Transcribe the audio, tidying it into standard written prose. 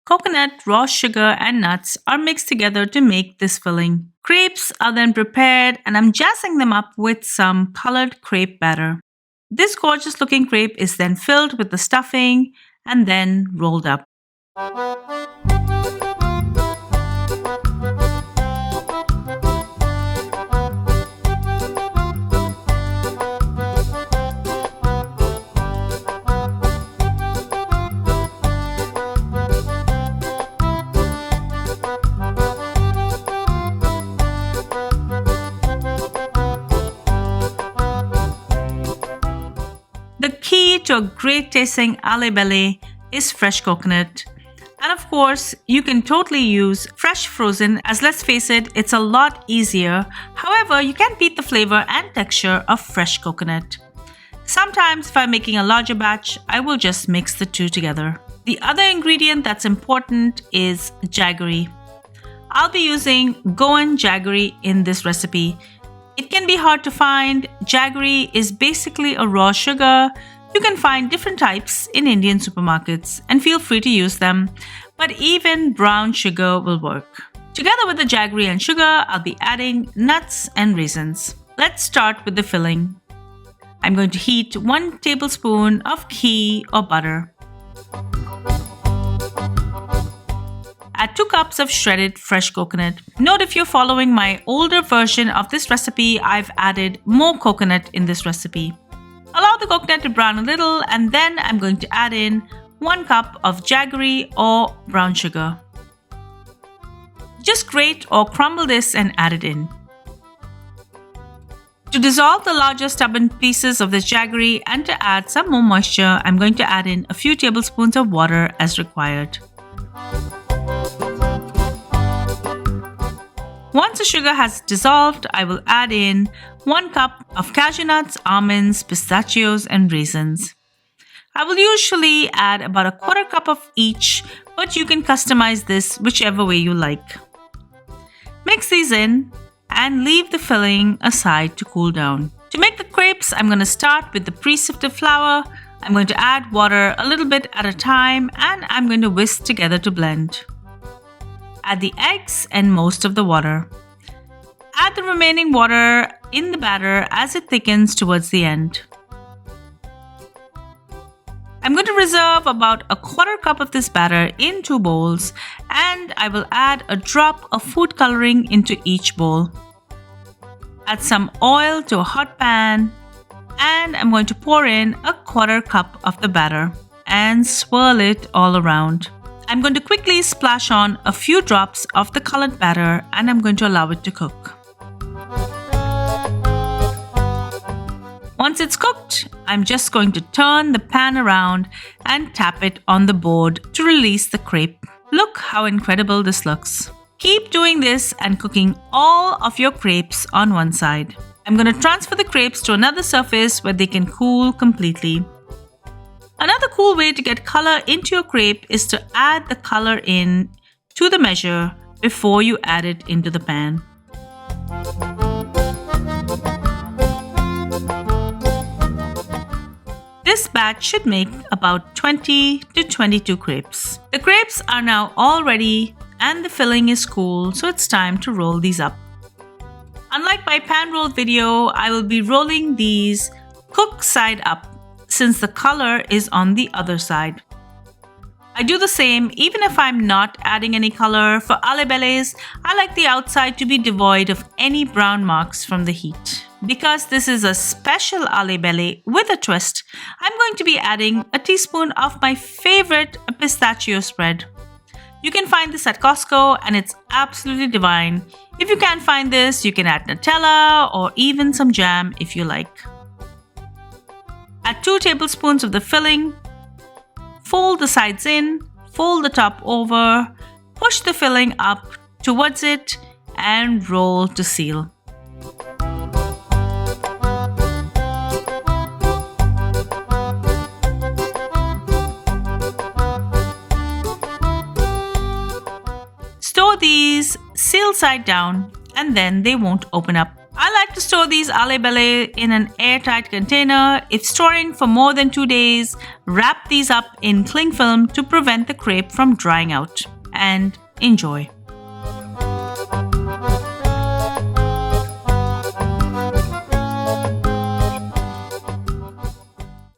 Coconut, raw sugar, and nuts are mixed together to make this filling. Crepes are then prepared, and I'm jazzing them up with some colored crepe batter. This gorgeous looking crepe is then filled with the stuffing and then rolled up. The key to a great tasting Alle Belle is fresh coconut. And of course, you can totally use fresh frozen, as let's face it, it's a lot easier. However, you can't beat the flavor and texture of fresh coconut. Sometimes if I'm making a larger batch, I will just mix the two together. The other ingredient that's important is jaggery. I'll be using Goan jaggery in this recipe. It can be hard to find. Jaggery is basically a raw sugar. You can find different types in Indian supermarkets and feel free to use them, but even brown sugar will work. Together with the jaggery and sugar, I'll be adding nuts and raisins. Let's start with the filling. I'm going to heat 1 tablespoon of ghee or butter. Add 2 cups of shredded fresh coconut. Note if you're following my older version of this recipe, I've added more coconut in this recipe. Allow the coconut to brown a little, and then I'm going to add in 1 cup of jaggery or brown sugar. Just grate or crumble this and add it in. To dissolve the larger stubborn pieces of this jaggery and to add some more moisture, I'm going to add in a few tablespoons of water as required. Once the sugar has dissolved, I will add in 1 cup of cashew nuts, almonds, pistachios, and raisins. I will usually add about a 1/4 cup of each, but you can customize this whichever way you like. Mix these in and leave the filling aside to cool down. To make the crepes, I'm going to start with the pre-sifted flour. I'm going to add water a little bit at a time, and I'm going to whisk together to blend. Add the eggs and most of the water. Add the remaining water in the batter as it thickens towards the end. I'm going to reserve about a 1/4 cup of this batter in 2 bowls, and I will add a drop of food coloring into each bowl. Add some oil to a hot pan, and I'm going to pour in a 1/4 cup of the batter and swirl it all around. I'm going to quickly splash on a few drops of the colored batter, and I'm going to allow it to cook. Once it's cooked, I'm just going to turn the pan around and tap it on the board to release the crepe. Look how incredible this looks. Keep doing this and cooking all of your crepes on one side. I'm going to transfer the crepes to another surface where they can cool completely. Another cool way to get color into your crepe is to add the color in to the measure before you add it into the pan. This batch should make about 20 to 22 crepes. The crepes are now all ready and the filling is cool, so it's time to roll these up. Unlike my pan roll video, I will be rolling these cooked side up since the color is on the other side. I do the same even if I'm not adding any color. For Alle Belles, I like the outside to be devoid of any brown marks from the heat. Because this is a special Alle Belle with a twist, I'm going to be adding a teaspoon of my favorite pistachio spread. You can find this at Costco and it's absolutely divine. If you can't find this, you can add Nutella or even some jam if you like. Add 2 tablespoons of the filling. Fold the sides in, fold the top over, push the filling up towards it, and roll to seal. Store these sealed side down, and then they won't open up. I like to store these Alle Belle in an airtight container. If storing for more than 2 days, wrap these up in cling film to prevent the crepe from drying out. And enjoy.